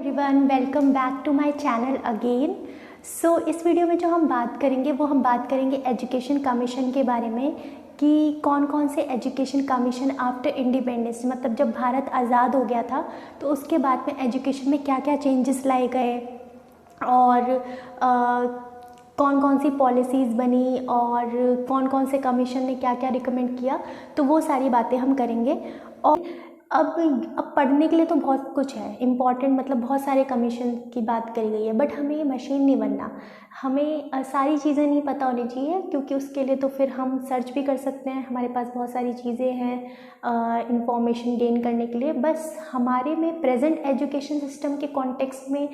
Everyone, welcome back to my channel again. So इस video में जो हम बात करेंगे वो हम बात करेंगे एजुकेशन कमीशन के बारे में कि कौन कौन से एजुकेशन कमीशन आफ्टर इंडिपेंडेंस, मतलब जब भारत आज़ाद हो गया था तो उसके बाद में एजुकेशन में क्या क्या चेंजेस लाए गए और कौन कौन सी पॉलिसीज़ बनी और कौन कौन से कमीशन ने क्या क्या रिकमेंड किया, तो वो सारी बातें हम करेंगे। और अब पढ़ने के लिए तो बहुत कुछ है इम्पॉर्टेंट, मतलब बहुत सारे कमीशन की बात करी गई है, बट हमें मशीन नहीं बनना, हमें सारी चीज़ें नहीं पता होनी चाहिए, क्योंकि उसके लिए तो फिर हम सर्च भी कर सकते हैं, हमारे पास बहुत सारी चीज़ें हैं इंफॉर्मेशन गेन करने के लिए। बस हमारे में प्रेजेंट एजुकेशन सिस्टम के कॉन्टेक्स्ट में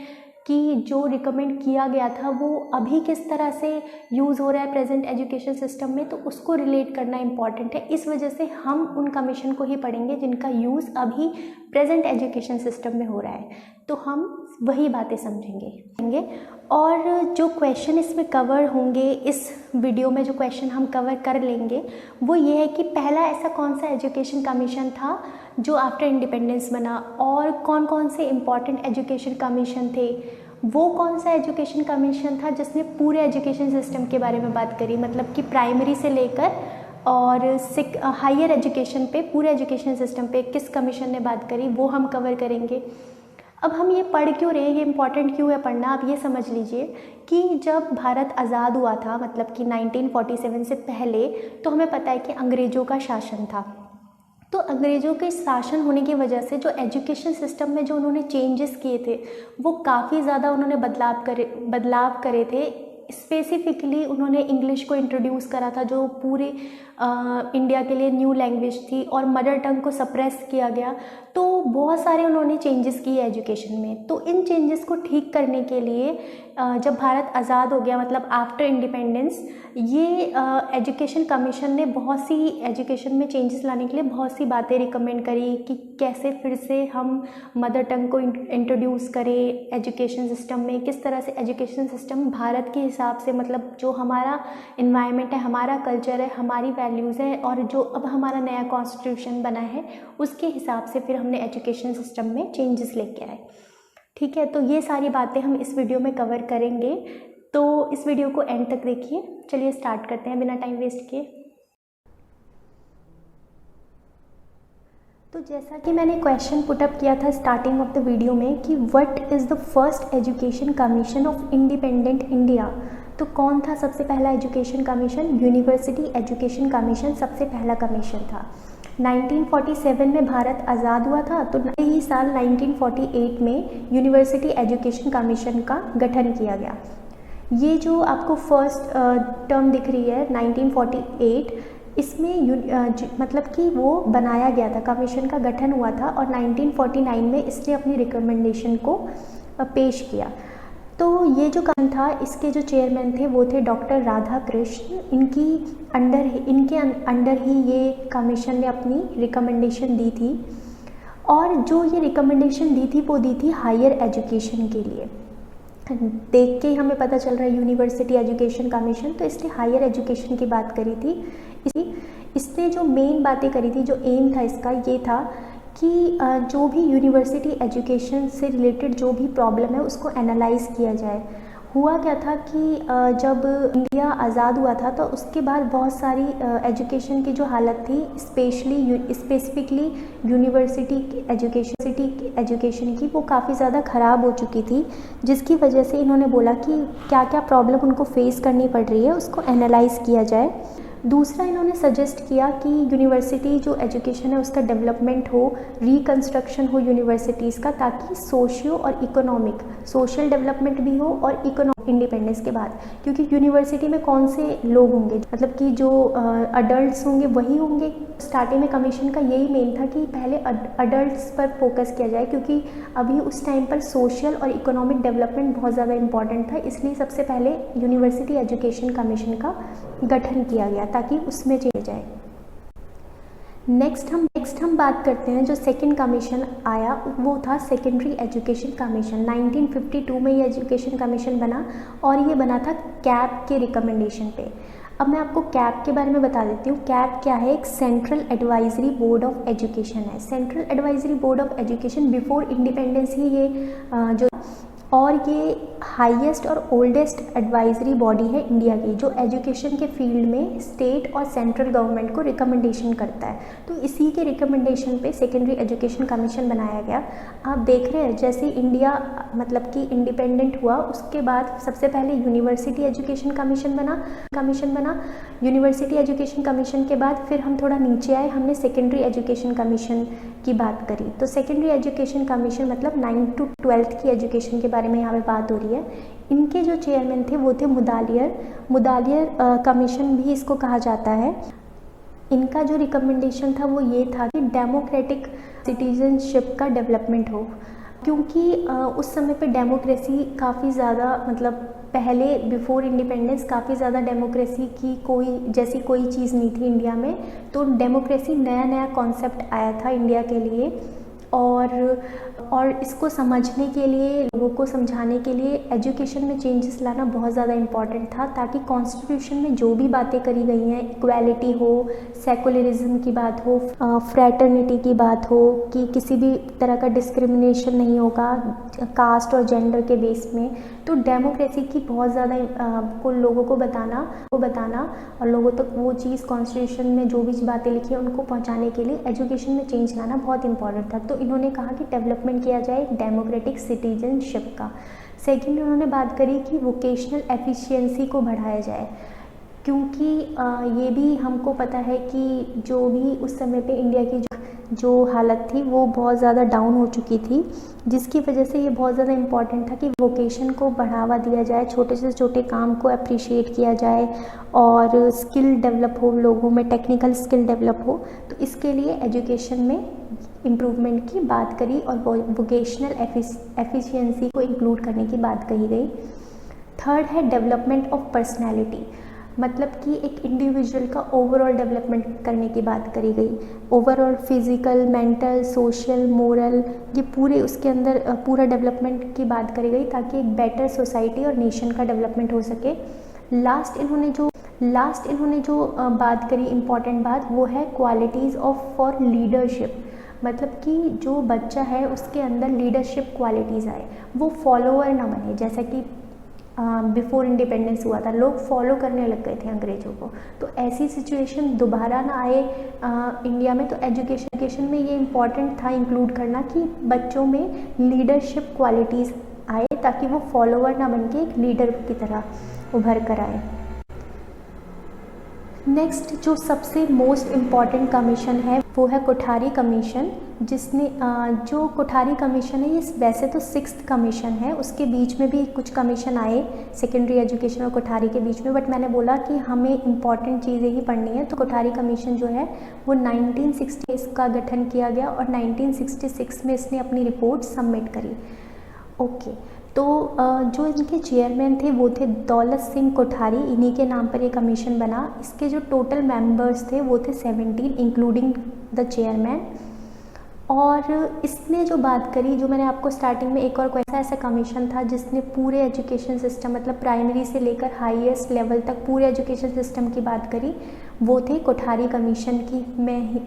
कि जो रिकमेंड किया गया था वो अभी किस तरह से यूज़ हो रहा है प्रेजेंट एजुकेशन सिस्टम में, तो उसको रिलेट करना इम्पॉर्टेंट है। इस वजह से हम उन कमीशन को ही पढ़ेंगे जिनका यूज़ अभी प्रेजेंट एजुकेशन सिस्टम में हो रहा है, तो हम वही बातें समझेंगे। और जो क्वेश्चन इसमें कवर होंगे इस वीडियो में, जो क्वेश्चन हम कवर कर लेंगे वो ये है कि पहला ऐसा कौन सा एजुकेशन कमीशन था जो आफ्टर इंडिपेंडेंस बना, और कौन कौन से इम्पॉर्टेंट एजुकेशन कमीशन थे, वो कौन सा एजुकेशन कमीशन था जिसने पूरे एजुकेशन सिस्टम के बारे में बात करी, मतलब कि प्राइमरी से लेकर और हायर एजुकेशन पे, पूरे एजुकेशन सिस्टम पे किस कमीशन ने बात करी, वो हम कवर करेंगे। अब हम ये पढ़ क्यों रहे हैं, ये इम्पॉर्टेंट क्यों है पढ़ना, आप ये समझ लीजिए कि जब भारत आज़ाद हुआ था, मतलब कि 1947 से पहले, तो हमें पता है कि अंग्रेज़ों का शासन था। तो अंग्रेज़ों के शासन होने की वजह से जो एजुकेशन सिस्टम में जो उन्होंने चेंजेस किए थे वो काफ़ी ज़्यादा उन्होंने बदलाव करे थे। स्पेसिफिकली उन्होंने इंग्लिश को इंट्रोड्यूस करा था, जो पूरे इंडिया के लिए न्यू लैंग्वेज थी, और मदर टंग को सप्रेस किया गया। तो बहुत सारे उन्होंने चेंजेस किए एजुकेशन में। तो इन चेंजेस को ठीक करने के लिए जब भारत आज़ाद हो गया, मतलब आफ्टर इंडिपेंडेंस, ये एजुकेशन कमीशन ने बहुत सी एजुकेशन में चेंजेस लाने के लिए बहुत सी बातें रिकमेंड करी कि कैसे फिर से हम मदर टंग को इंट्रोड्यूस करें एजुकेशन सिस्टम में, किस तरह से एजुकेशन सिस्टम भारत के हिसाब से, मतलब जो हमारा इन्वायरमेंट है, हमारा कल्चर है, हमारी वैल्यूज़ है, और जो अब हमारा नया कॉन्स्टिट्यूशन बना है उसके हिसाब से फिर हमने एजुकेशन सिस्टम में चेंजेस लेके आए। ठीक है, तो ये सारी बातें हम इस वीडियो में कवर करेंगे, तो इस वीडियो को एंड तक देखिए। चलिए स्टार्ट करते हैं बिना टाइम वेस्ट किए। तो जैसा कि मैंने क्वेश्चन पुटअप किया था स्टार्टिंग ऑफ द वीडियो में कि what is the first education commission of independent India, तो कौन था सबसे पहला education commission? University education commission सबसे पहला कमीशन था। 1947 में भारत आज़ाद हुआ था, तो यही साल 1948 में यूनिवर्सिटी एजुकेशन कमीशन का गठन किया गया। ये जो आपको फर्स्ट टर्म दिख रही है 1948, इसमें मतलब कि वो बनाया गया था, कमीशन का गठन हुआ था, और 1949 में इसने अपनी रिकमेंडेशन को पेश किया। तो ये जो काम था, इसके जो चेयरमैन थे वो थे डॉक्टर राधा कृष्ण। इनके अंडर ही ये कमीशन ने अपनी रिकमेंडेशन दी थी, और जो ये रिकमेंडेशन दी थी वो दी थी हायर एजुकेशन के लिए। देख के ही हमें पता चल रहा है यूनिवर्सिटी एजुकेशन कमीशन, तो इसने हायर एजुकेशन की बात करी थी। इसने जो मेन बातें करी थी, जो एम था इसका, ये था कि जो भी यूनिवर्सिटी एजुकेशन से रिलेटेड जो भी प्रॉब्लम है उसको एनालाइज़ किया जाए। हुआ क्या था कि जब इंडिया आज़ाद हुआ था तो उसके बाद बहुत सारी एजुकेशन की जो हालत थी, स्पेसिफिकली यूनिवर्सिटी एजुकेशन की, वो काफ़ी ज़्यादा ख़राब हो चुकी थी, जिसकी वजह से इन्होंने बोला कि क्या क्या प्रॉब्लम उनको फेस करनी पड़ रही है उसको एनालाइज़ किया जाए। दूसरा, इन्होंने सजेस्ट किया कि यूनिवर्सिटी जो एजुकेशन है उसका डेवलपमेंट हो, रिकंस्ट्रक्शन हो यूनिवर्सिटीज़ का, ताकि सोशियो और इकोनॉमिक, सोशल डेवलपमेंट भी हो और इकोनॉमिक इंडिपेंडेंस के बाद, क्योंकि यूनिवर्सिटी में कौन से लोग होंगे, मतलब कि जो अडल्ट्स होंगे वही होंगे। स्टार्टिंग में कमीशन का यही मेन था कि पहले अडल्ट्स पर फोकस किया जाए, क्योंकि अभी उस टाइम पर सोशल और इकोनॉमिक डेवलपमेंट बहुत ज़्यादा इंपॉर्टेंट था, इसलिए सबसे पहले यूनिवर्सिटी एजुकेशन कमीशन का गठन किया गया ताकि उसमें चेंज जाए। नेक्स्ट हम बात करते हैं जो सेकंड कमीशन आया, वो था सेकेंडरी एजुकेशन कमीशन। 1952 में ये एजुकेशन कमीशन बना, और ये बना था कैप के रिकमेंडेशन पे। अब मैं आपको कैप के बारे में बता देती हूँ। कैप क्या है? एक central advisory board of education है। Central advisory board of education before independence ही ये जो और ये हाईएस्ट और ओल्डेस्ट एडवाइजरी बॉडी है इंडिया की, जो एजुकेशन के फील्ड में स्टेट और सेंट्रल गवर्नमेंट को रिकमेंडेशन करता है। तो इसी के रिकमेंडेशन पे सेकेंडरी एजुकेशन कमीशन बनाया गया। आप देख रहे हैं जैसे इंडिया मतलब कि इंडिपेंडेंट हुआ, उसके बाद सबसे पहले यूनिवर्सिटी एजुकेशन कमीशन बना। यूनिवर्सिटी एजुकेशन कमीशन के बाद फिर हम थोड़ा नीचे आए, हमने सेकेंडरी एजुकेशन कमीशन की बात करी। तो सेकेंडरी एजुकेशन कमीशन मतलब 9th to 12th की एजुकेशन के बारे में यहाँ पे बात हो रही है। इनके जो चेयरमैन थे वो थे मुदालियर कमीशन भी इसको कहा जाता है। इनका जो रिकमेंडेशन था वो ये था कि डेमोक्रेटिक सिटीजनशिप का डेवलपमेंट हो, क्योंकि उस समय पे डेमोक्रेसी काफ़ी ज़्यादा मतलब पहले बिफोर इंडिपेंडेंस काफ़ी ज़्यादा डेमोक्रेसी की कोई चीज़ नहीं थी इंडिया में। तो डेमोक्रेसी नया कॉन्सेप्ट आया था इंडिया के लिए, और इसको समझने के लिए, लोगों को समझाने के लिए एजुकेशन में चेंजेस लाना बहुत ज़्यादा इम्पॉर्टेंट था, ताकि कॉन्स्टिट्यूशन में जो भी बातें करी गई हैं, इक्वालिटी हो, सेकुलरिज्म की बात हो, फ्रैटर्निटी की बात हो, कि किसी भी तरह का डिस्क्रिमिनेशन नहीं होगा कास्ट और जेंडर के बेस में। तो डेमोक्रेसी की बहुत ज़्यादा को लोगों को बताना और लोगों तक वो चीज़ कॉन्स्टिट्यूशन में जो भी बातें लिखी है उनको पहुंचाने के लिए एजुकेशन में चेंज लाना बहुत इंपॉर्टेंट था। तो इन्होंने कहा कि डेवलपमेंट किया जाए डेमोक्रेटिक सिटीजनशिप का। सेकंड उन्होंने बात करी कि वोकेशनल एफिशिएंसी को बढ़ाया जाए, क्योंकि ये भी हमको पता है कि जो भी उस समय पे इंडिया की जो हालत थी वो बहुत ज़्यादा डाउन हो चुकी थी, जिसकी वजह से ये बहुत ज़्यादा इम्पॉर्टेंट था कि वोकेशन को बढ़ावा दिया जाए, छोटे से छोटे काम को अप्रिशिएट किया जाए और स्किल डेवलप हो, लोगों में टेक्निकल स्किल डेवलप हो। तो इसके लिए एजुकेशन में इम्प्रूवमेंट की बात करी और वोकेशनल एफिशिएंसी को इंक्लूड करने की बात कही गई। थर्ड है डेवलपमेंट ऑफ पर्सनैलिटी, मतलब कि एक इंडिविजुअल का ओवरऑल डेवलपमेंट करने की बात करी गई। Overall physical, mental, social, moral, ये पूरे उसके अंदर पूरा डेवलपमेंट की बात करी गई, ताकि एक बेटर सोसाइटी और नेशन का डेवलपमेंट हो सके। लास्ट इन्होंने जो बात करी इम्पॉर्टेंट बात, वो है क्वालिटीज़ ऑफ फॉर लीडरशिप, मतलब कि जो बच्चा है उसके अंदर लीडरशिप क्वालिटीज़ आए, वो फॉलोअर ना बने। जैसा कि बिफोर इंडिपेंडेंस हुआ था, लोग फॉलो करने लग गए थे अंग्रेज़ों को, तो ऐसी सिचुएशन दोबारा ना आए इंडिया में। तो एजुकेशन में ये इम्पॉर्टेंट था इंक्लूड करना कि बच्चों में लीडरशिप क्वालिटीज़ आए, ताकि वो फॉलोअर ना बन के एक लीडर की तरह उभर कर आए। नेक्स्ट जो सबसे मोस्ट इम्पॉर्टेंट कमीशन है वो है कोठारी कमीशन, जिसने जो कोठारी कमीशन है ये वैसे तो 6th कमीशन है, उसके बीच में भी कुछ कमीशन आए सेकेंडरी एजुकेशन और कोठारी के बीच में, बट मैंने बोला कि हमें इम्पॉर्टेंट चीज़ें ही पढ़नी है। तो कोठारी कमीशन जो है वो 1960 का गठन किया गया और 1966 में इसने अपनी रिपोर्ट सबमिट करी। ओके, तो जो इनके चेयरमैन थे वो थे दौलत सिंह कोठारी, इन्हीं के नाम पर ये कमीशन बना। इसके जो टोटल मेंबर्स थे वो थे 17 इंक्लूडिंग द चेयरमैन। और इसने जो बात करी, जो मैंने आपको स्टार्टिंग में एक और ऐसा कमीशन था जिसने पूरे एजुकेशन सिस्टम मतलब प्राइमरी से लेकर हाईएस्ट लेवल तक पूरे एजुकेशन सिस्टम की बात करी, वो थे कोठारी कमीशन की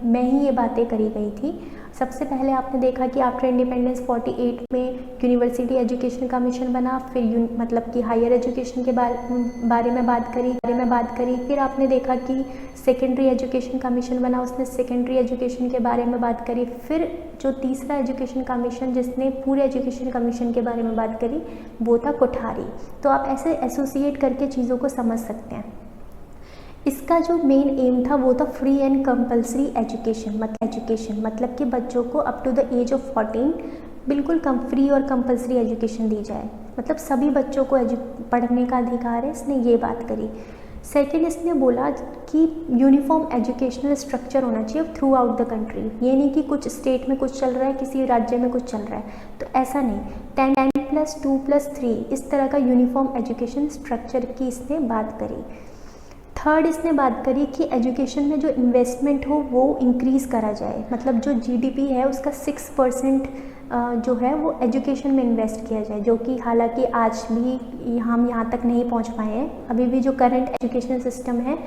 में ही ये बातें करी गई थी। सबसे पहले आपने देखा कि आफ्टर इंडिपेंडेंस 48 में यूनिवर्सिटी एजुकेशन कमीशन बना, फिर मतलब कि हायर एजुकेशन के बारे में बात करी। फिर आपने देखा कि सेकेंडरी एजुकेशन कमीशन बना, उसने सेकेंडरी एजुकेशन के बारे में बात करी। फिर जो तीसरा एजुकेशन कमीशन जिसने पूरे एजुकेशन कमीशन के बारे में बात करी वो था कोठारी। तो आप ऐसे एसोसिएट करके चीज़ों को समझ सकते हैं। इसका जो मेन एम था वो था फ्री एंड कंपलसरी एजुकेशन, मतलब कि बच्चों को up to the age of 14 बिल्कुल फ्री और कंपलसरी एजुकेशन दी जाए, मतलब सभी बच्चों को पढ़ने का अधिकार है, इसने ये बात करी। सेकेंड, इसने बोला कि यूनिफॉर्म एजुकेशनल स्ट्रक्चर होना चाहिए थ्रू आउट द कंट्री, ये नहीं कि कुछ स्टेट में कुछ चल रहा है, किसी राज्य में कुछ चल रहा है, तो ऐसा नहीं। 10+2+3 इस तरह का यूनिफॉर्म एजुकेशन स्ट्रक्चर की इसने बात करी। थर्ड, इसने बात करी कि एजुकेशन में जो इन्वेस्टमेंट हो वो इंक्रीज़ करा जाए, मतलब जो जीडीपी है उसका 6% जो है वो एजुकेशन में इन्वेस्ट किया जाए, जो कि हालांकि आज भी हम यहाँ तक नहीं पहुँच पाए हैं। अभी भी जो करंट एजुकेशन सिस्टम है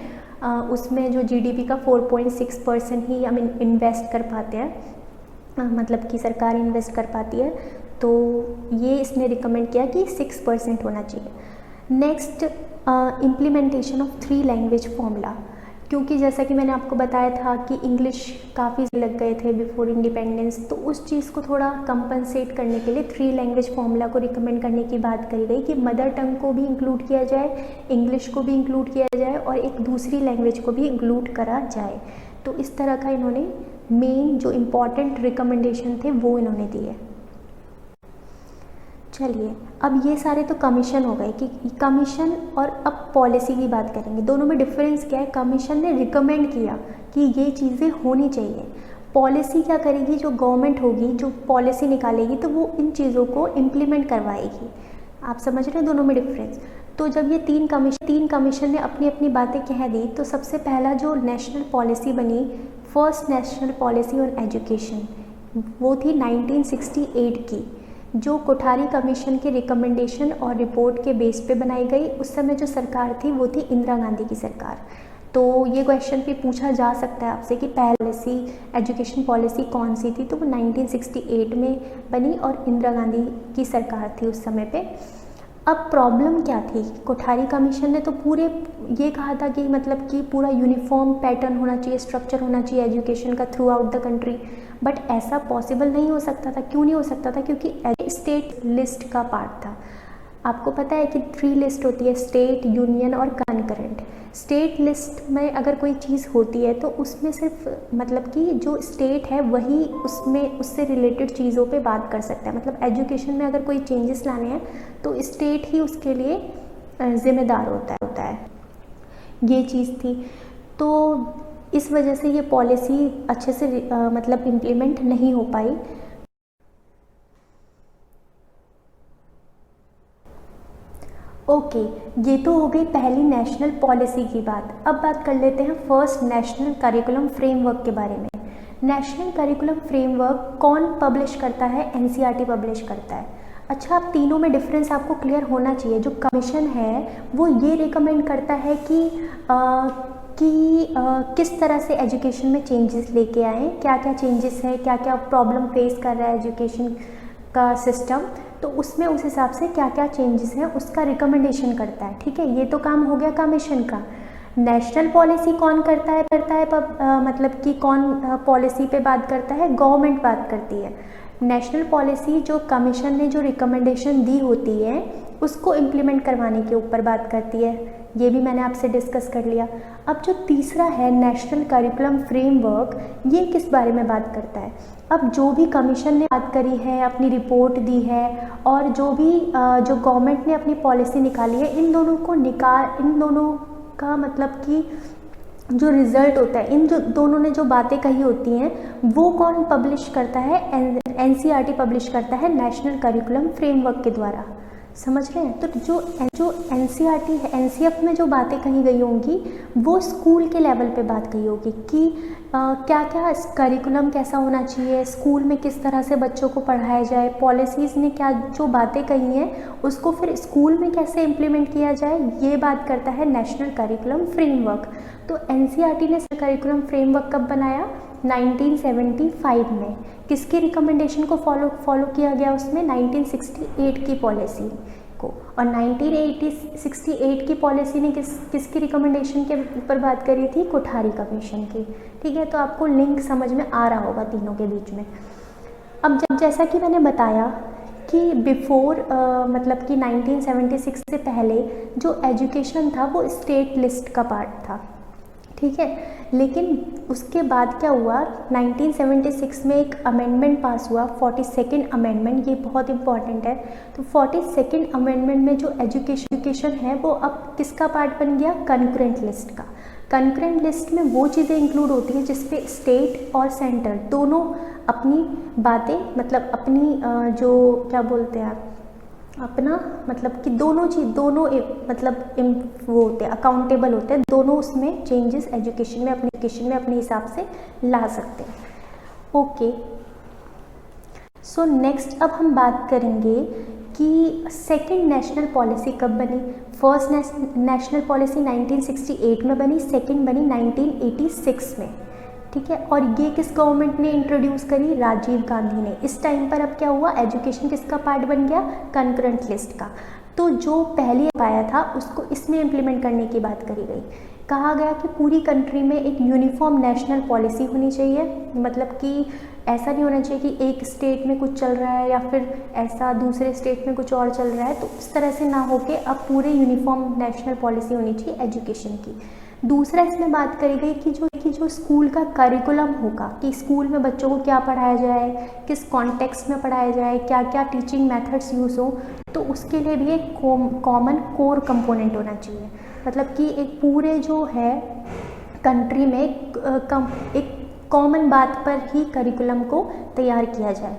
उसमें जो जीडीपी का 4.6% ही हम इन्वेस्ट कर पाते हैं, मतलब कि सरकार इन्वेस्ट कर पाती है। तो ये इसने रिकमेंड किया कि 6% होना चाहिए। Next, implementation of 3 language formula, क्योंकि जैसा कि मैंने आपको बताया था कि इंग्लिश काफ़ी लग गए थे बिफोर इंडिपेंडेंस, तो उस चीज़ को थोड़ा कंपनसेट करने के लिए 3 लैंग्वेज फॉर्मूला को रिकमेंड करने की बात करी गई कि मदर टंग को भी इंक्लूड किया जाए, इंग्लिश को भी इंक्लूड किया जाए और एक दूसरी लैंग्वेज को भी इंक्लूड करा जाए। तो इस तरह का इन्होंने मेन जो इम्पॉर्टेंट रिकमेंडेशन थे वो इन्होंने दिए। चलिए, अब ये सारे तो कमीशन हो गए कि कमीशन, और अब पॉलिसी की बात करेंगे। दोनों में डिफरेंस क्या है? कमीशन ने रिकमेंड किया कि ये चीज़ें होनी चाहिए, पॉलिसी क्या करेगी? जो गवर्नमेंट होगी, जो पॉलिसी निकालेगी, तो वो इन चीज़ों को इम्प्लीमेंट करवाएगी। आप समझ रहे हैं दोनों में डिफरेंस? तो जब ये तीन कमीशन ने अपनी अपनी बातें कह दी, तो सबसे पहला जो नेशनल पॉलिसी बनी, first national policy on education, वो थी 1968 की, जो कोठारी कमीशन के रिकमेंडेशन और रिपोर्ट के बेस पे बनाई गई। उस समय जो सरकार थी वो थी इंदिरा गांधी की सरकार। तो ये क्वेश्चन भी पूछा जा सकता है आपसे कि पहली एजुकेशन पॉलिसी कौन सी थी, तो वो 1968 में बनी और इंदिरा गांधी की सरकार थी उस समय पे। अब प्रॉब्लम क्या थी? कोठारी कमीशन ने तो पूरे ये कहा था कि मतलब कि पूरा यूनिफॉर्म पैटर्न होना चाहिए, स्ट्रक्चर होना चाहिए एजुकेशन का through out the country, but ऐसा पॉसिबल नहीं हो सकता था। क्यों नहीं हो सकता था? क्योंकि स्टेट लिस्ट का पार्ट था। आपको पता है कि 3 लिस्ट होती है, स्टेट, यूनियन और कनकरेंट। स्टेट लिस्ट में अगर कोई चीज़ होती है तो उसमें सिर्फ मतलब कि जो स्टेट है वही उसमें उससे रिलेटेड चीज़ों पे बात कर सकता है। मतलब एजुकेशन में अगर कोई चेंजेस लाने हैं तो स्टेट ही उसके लिए ज़िम्मेदार होता है। ये चीज़ थी, तो इस वजह से ये पॉलिसी अच्छे से मतलब इम्प्लीमेंट नहीं हो पाई। ओके, ये तो हो गई पहली नेशनल पॉलिसी की बात। अब बात कर लेते हैं फर्स्ट नेशनल करिकुलम फ्रेमवर्क के बारे में। नेशनल करिकुलम फ्रेमवर्क कौन पब्लिश करता है? एनसीईआरटी पब्लिश करता है। अच्छा, अब तीनों में डिफरेंस आपको क्लियर होना चाहिए। जो कमीशन है वो ये रिकमेंड करता है कि किस तरह से एजुकेशन में चेंजेस लेके आएँ, क्या क्या चेंजेस है, क्या क्या प्रॉब्लम फेस कर रहा है एजुकेशन का सिस्टम, तो उसमें उस हिसाब से क्या क्या चेंजेस हैं उसका रिकमेंडेशन करता है। ठीक है, ये तो काम हो गया कमीशन का। नेशनल पॉलिसी कौन करता है मतलब कि कौन पॉलिसी पे बात करता है? गवर्नमेंट बात करती है। नेशनल पॉलिसी जो कमीशन ने जो रिकमेंडेशन दी होती है उसको इम्प्लीमेंट करवाने के ऊपर बात करती है। ये भी मैंने आपसे डिस्कस कर लिया। अब जो तीसरा है नेशनल करिकुलम फ्रेमवर्क, ये किस बारे में बात करता है? अब जो भी कमीशन ने बात करी है, अपनी रिपोर्ट दी है, और जो जो गवर्नमेंट ने अपनी पॉलिसी निकाली है, इन दोनों का मतलब कि जो रिज़ल्ट होता है, इन जो दोनों ने जो बातें कही होती हैं वो कौन पब्लिश करता है? एनसीईआरटी पब्लिश करता है नेशनल करिकुलम फ्रेमवर्क के द्वारा। समझ रहे हैं? तो जो एनसीईआरटी है, एनसीएफ में जो बातें कही गई होंगी वो स्कूल के लेवल पे बात कही होगी कि क्या क्या करिकुलम कैसा होना चाहिए, स्कूल में किस तरह से बच्चों को पढ़ाया जाए, पॉलिसीज़ ने क्या जो बातें कही हैं उसको फिर स्कूल में कैसे इम्प्लीमेंट किया जाए, ये बात करता है नेशनल करिकुलम फ्रेमवर्क। तो एनसीईआरटी ने करिकुलम फ्रेमवर्क कब बनाया? 1975 में। किसके रिकमेंडेशन को फॉलो किया गया उसमें? 1968 की पॉलिसी को। और 1968 की पॉलिसी ने किसकी रिकमेंडेशन के ऊपर बात करी थी? कोठारी कमीशन की। ठीक है, तो आपको लिंक समझ में आ रहा होगा तीनों के बीच में। अब जैसा कि मैंने बताया कि बिफोर मतलब कि 1976 से पहले जो एजुकेशन था वो स्टेट लिस्ट का पार्ट था। ठीक है, लेकिन उसके बाद क्या हुआ? 1976 में एक अमेंडमेंट पास हुआ, 42nd अमेंडमेंट। ये बहुत इंपॉर्टेंट है। तो 42nd अमेंडमेंट में जो एजुकेशन है वो अब किसका पार्ट बन गया? कंकरेंट लिस्ट का। कंकरेंट लिस्ट में वो चीज़ें इंक्लूड होती हैं जिसपे स्टेट और सेंटर दोनों अपनी बातें मतलब अपनी जो क्या बोलते हैं अपना मतलब कि दोनों मतलब वो होते हैं, अकाउंटेबल होते हैं, दोनों उसमें चेंजेस एजुकेशन में अपने हिसाब से ला सकते हैं। ओके, सो नेक्स्ट अब हम बात करेंगे कि सेकंड नेशनल पॉलिसी कब बनी। फर्स्ट नेशनल पॉलिसी 1968 में बनी, सेकंड बनी 1986 में, ठीक है। और ये किस गवर्नमेंट ने इंट्रोड्यूस करी? राजीव गांधी ने। इस टाइम पर अब क्या हुआ, एजुकेशन किसका पार्ट बन गया? कंकरेंट लिस्ट का। तो जो पहले पाया था उसको इसमें इम्प्लीमेंट करने की बात करी गई। कहा गया कि पूरी कंट्री में एक यूनिफॉर्म नेशनल पॉलिसी होनी चाहिए, मतलब कि ऐसा नहीं होना चाहिए कि एक स्टेट में कुछ चल रहा है या फिर ऐसा दूसरे स्टेट में कुछ और चल रहा है, तो इस तरह से ना होके अब पूरे यूनिफॉर्म नेशनल पॉलिसी होनी चाहिए एजुकेशन की। दूसरा इसमें बात करी गई कि जो स्कूल का करिकुलम होगा, कि स्कूल में बच्चों को क्या पढ़ाया जाए, किस कॉन्टेक्स्ट में पढ़ाया जाए, क्या क्या टीचिंग मेथड्स यूज़ हो, तो उसके लिए भी एक कॉमन कोर कंपोनेंट होना चाहिए। मतलब कि एक पूरे जो है कंट्री में एक कॉमन बात पर ही करिकुलम को तैयार किया जाए।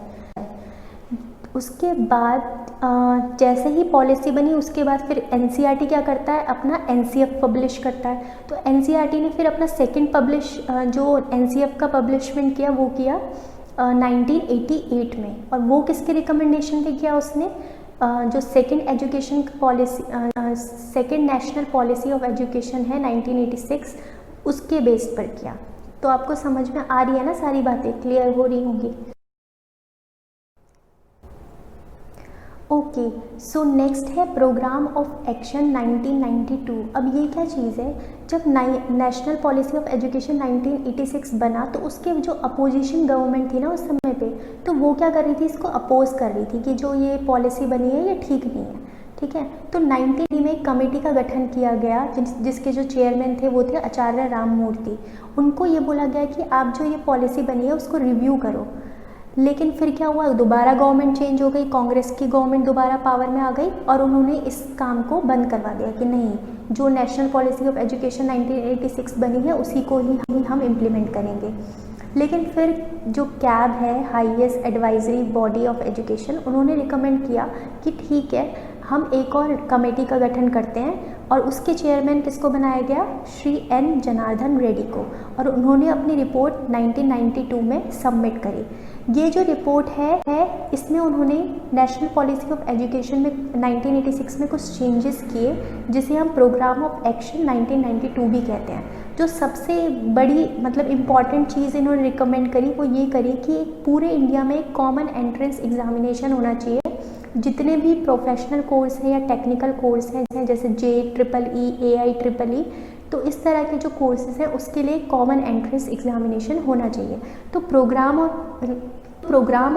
उसके बाद जैसे ही पॉलिसी बनी उसके बाद फिर एनसीईआरटी क्या करता है, अपना एनसीएफ पब्लिश करता है। तो एनसीईआरटी ने फिर अपना सेकंड जो एनसीएफ का पब्लिशमेंट किया वो किया 1988 में। और वो किसके रिकमेंडेशन पे किया उसने? जो second education policy, second national policy of education है 1986, उसके बेस पर किया। तो आपको समझ में आ रही है ना, सारी बातें क्लियर हो रही होंगी। ओके, सो नेक्स्ट है प्रोग्राम ऑफ एक्शन 1992। अब ये क्या चीज़ है, जब नेशनल पॉलिसी ऑफ एजुकेशन 1986 बना तो उसके जो अपोजिशन गवर्नमेंट थी ना उस समय पे, तो वो क्या कर रही थी, इसको अपोज कर रही थी कि जो ये पॉलिसी बनी है ये ठीक नहीं है, ठीक है। तो 1990 में एक कमेटी का गठन किया गया जिसके जो चेयरमैन थे वो थे आचार्य राममूर्ति। उनको ये बोला गया कि आप जो ये पॉलिसी बनी है उसको रिव्यू करो। लेकिन फिर क्या हुआ, दोबारा गवर्नमेंट चेंज हो गई, कांग्रेस की गवर्नमेंट दोबारा पावर में आ गई और उन्होंने इस काम को बंद करवा दिया कि नहीं, जो नेशनल पॉलिसी ऑफ एजुकेशन 1986 बनी है उसी को ही हम इम्प्लीमेंट करेंगे। लेकिन फिर जो कैब है, highest advisory body of education, उन्होंने रिकमेंड किया कि ठीक है हम एक और कमेटी का गठन करते हैं, और उसके चेयरमैन किसको बनाया गया? श्री एन जनार्दन रेड्डी को। और उन्होंने अपनी रिपोर्ट 1992 में सबमिट करी। ये जो रिपोर्ट है इसमें उन्होंने नेशनल पॉलिसी ऑफ एजुकेशन में 1986 में कुछ चेंजेस किए, जिसे हम प्रोग्राम ऑफ एक्शन 1992 भी कहते हैं। जो सबसे बड़ी मतलब इम्पॉर्टेंट चीज़ इन्होंने रिकमेंड करी वो ये करी कि पूरे इंडिया में एक कॉमन एंट्रेंस एग्जामिनेशन होना चाहिए। जितने भी प्रोफेशनल कोर्स हैं या टेक्निकल कोर्स हैं जैसे JEEE, AIEEE, तो इस तरह के जो कोर्सेज हैं उसके लिए कॉमन एंट्रेंस एग्जामिनेशन होना चाहिए। तो प्रोग्राम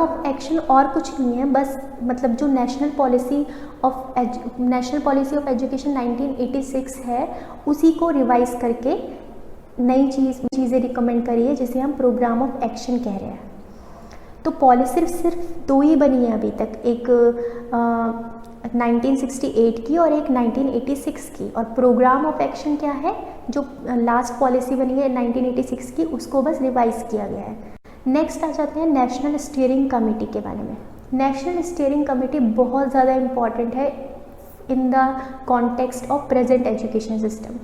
ऑफ एक्शन और कुछ नहीं है, बस मतलब जो नेशनल पॉलिसी ऑफ एजुकेशन 1986 है उसी को रिवाइज करके नई चीज़ें रिकमेंड करी है, जिसे हम प्रोग्राम ऑफ एक्शन कह रहे हैं। तो पॉलिसी सिर्फ दो ही बनी है अभी तक, एक 1968 की और एक 1986 की। और प्रोग्राम ऑफ एक्शन क्या है, जो लास्ट पॉलिसी बनी है 1986 की, उसको बस रिवाइज किया गया है। नेक्स्ट आ जाते हैं नेशनल स्टीयरिंग कमेटी के बारे में। नेशनल स्टीयरिंग कमेटी बहुत ज़्यादा इम्पॉर्टेंट है in the context of present education system.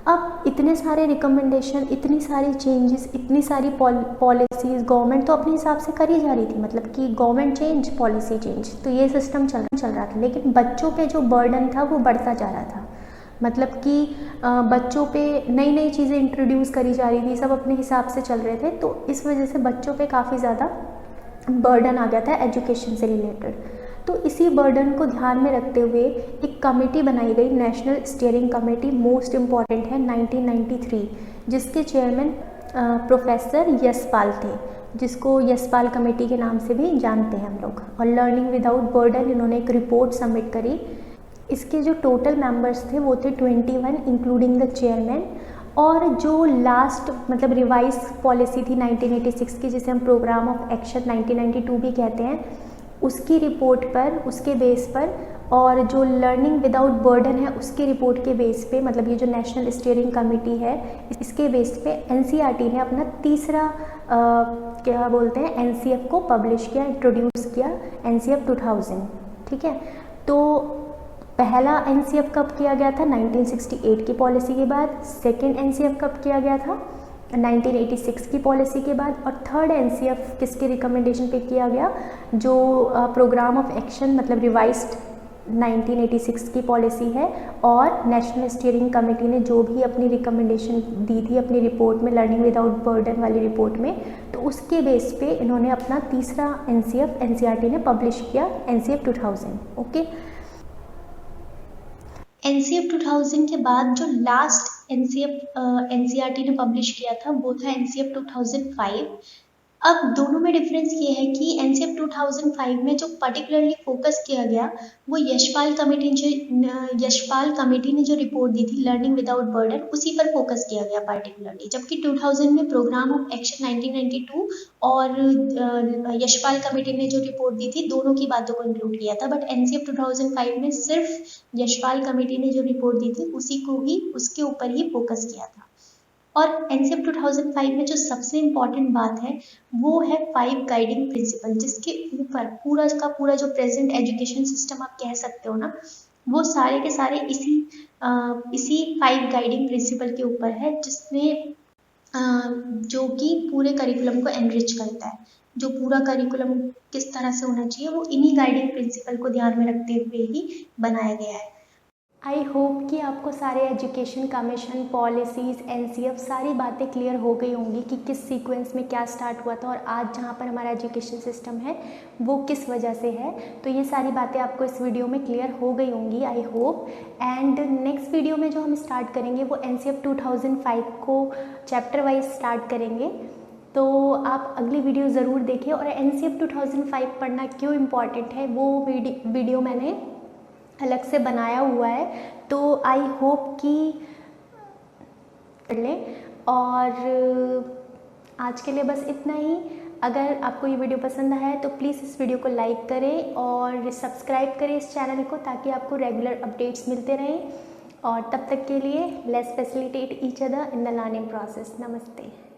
अब इतने सारे रिकमेंडेशन, इतनी सारी चेंजेस, इतनी सारी पॉलिसीज़ गवर्नमेंट तो अपने हिसाब से कर ही जा रही थी, मतलब कि गवर्नमेंट चेंज, पॉलिसी चेंज, तो ये सिस्टम चल रहा था। लेकिन बच्चों पे जो बर्डन था वो बढ़ता जा रहा था, मतलब कि बच्चों पे नई नई चीज़ें इंट्रोड्यूस करी जा रही थी, सब अपने हिसाब से चल रहे थे। तो इस वजह से बच्चों पे काफ़ी ज़्यादा बर्डन आ गया था एजुकेशन से रिलेटेड। तो इसी बर्डन को ध्यान में रखते हुए एक कमेटी बनाई गई, national steering committee, most important है 1993, जिसके चेयरमैन प्रोफेसर यशपाल थे, जिसको यशपाल कमेटी के नाम से भी जानते हैं हम लोग। और लर्निंग विदाउट बर्डन, इन्होंने एक रिपोर्ट सबमिट करी। इसके जो टोटल मेंबर्स थे वो थे 21 इंक्लूडिंग द चेयरमैन। और जो लास्ट मतलब रिवाइज पॉलिसी थी 1986 की, जिसे हम प्रोग्राम ऑफ एक्शन 1992 भी कहते हैं, उसकी रिपोर्ट पर, उसके बेस पर, और जो लर्निंग विदाउट बर्डन है उसकी रिपोर्ट के बेस पे, मतलब ये जो नेशनल स्टीयरिंग कमेटी है इसके बेस पे एनसीईआरटी ने अपना तीसरा क्या बोलते हैं एनसीएफ को पब्लिश किया, इंट्रोड्यूस किया, एनसीएफ 2000, ठीक है। तो पहला एनसीएफ कब किया गया था? 1968 की पॉलिसी के बाद। सेकेंड एनसीएफ कब किया गया था? 1986 की पॉलिसी के बाद, और थर्ड एनसीएफ किसके रिकमेंडेशन पे किया गया, जो प्रोग्राम ऑफ एक्शन मतलब रिवाइज्ड 1986 की पॉलिसी है, और नेशनल स्टीयरिंग कमेटी ने जो भी अपनी रिकमेंडेशन दी थी अपनी रिपोर्ट में, लर्निंग विदाउट बर्डन वाली रिपोर्ट में, तो उसके बेस पे इन्होंने अपना तीसरा एनसीएफ एनसीईआरटी ने पब्लिश किया, एनसीएफ 2000। ओके, एनसीएफ 2000 के बाद जो लास्ट एनसीएफ एनसीईआरटी ने पब्लिश किया था वो था एनसीएफ 2005। अब दोनों में डिफरेंस ये है कि एनसीएफ 2005 में जो पर्टिकुलरली फोकस किया गया वो यशपाल कमेटी ने जो रिपोर्ट दी थी लर्निंग विदाउट बर्डन, उसी पर फोकस किया गया पर्टिकुलरली, जबकि 2000 में प्रोग्राम ऑफ एक्शन 1992 और यशपाल कमेटी ने जो रिपोर्ट दी थी दोनों की बातों को इंक्लूड किया था। बट एनसीएफ 2005 में सिर्फ यशपाल कमेटी ने जो रिपोर्ट दी थी उसी को ही, उसके ऊपर ही फोकस किया था। और एनसीएफ 2005 में जो सबसे इम्पॉर्टेंट बात है वो है 5 गाइडिंग प्रिंसिपल, जिसके ऊपर पूरा का पूरा जो प्रेजेंट एजुकेशन सिस्टम आप कह सकते हो ना, वो सारे के सारे इसी 5 गाइडिंग प्रिंसिपल के ऊपर है, जिसमें जो कि पूरे करिकुलम को एनरिच करता है। जो पूरा करिकुलम किस तरह से होना चाहिए वो इन्हीं गाइडिंग प्रिंसिपल को ध्यान में रखते हुए ही बनाया गया है। आई होप कि आपको सारे एजुकेशन कमीशन पॉलिसीज़ एनसीएफ सारी बातें क्लियर हो गई होंगी कि किस सीक्वेंस में क्या स्टार्ट हुआ था और आज जहाँ पर हमारा एजुकेशन सिस्टम है वो किस वजह से है। तो ये सारी बातें आपको इस वीडियो में क्लियर हो गई होंगी, I hope. And next video में जो हम स्टार्ट करेंगे वो एनसीएफ 2005 को चैप्टर वाइज स्टार्ट करेंगे, तो आप अगली वीडियो ज़रूर देखें। और एनसीएफ 2005 पढ़ना क्यों इम्पॉर्टेंट है वो वीडियो मैंने अलग से बनाया हुआ है, तो आई होप कि कर लें। और आज के लिए बस इतना ही। अगर आपको ये वीडियो पसंद आया है तो प्लीज़ इस वीडियो को लाइक करें और सब्सक्राइब करें इस चैनल को, ताकि आपको रेगुलर अपडेट्स मिलते रहें। और तब तक के लिए let's facilitate each other in the learning process. नमस्ते।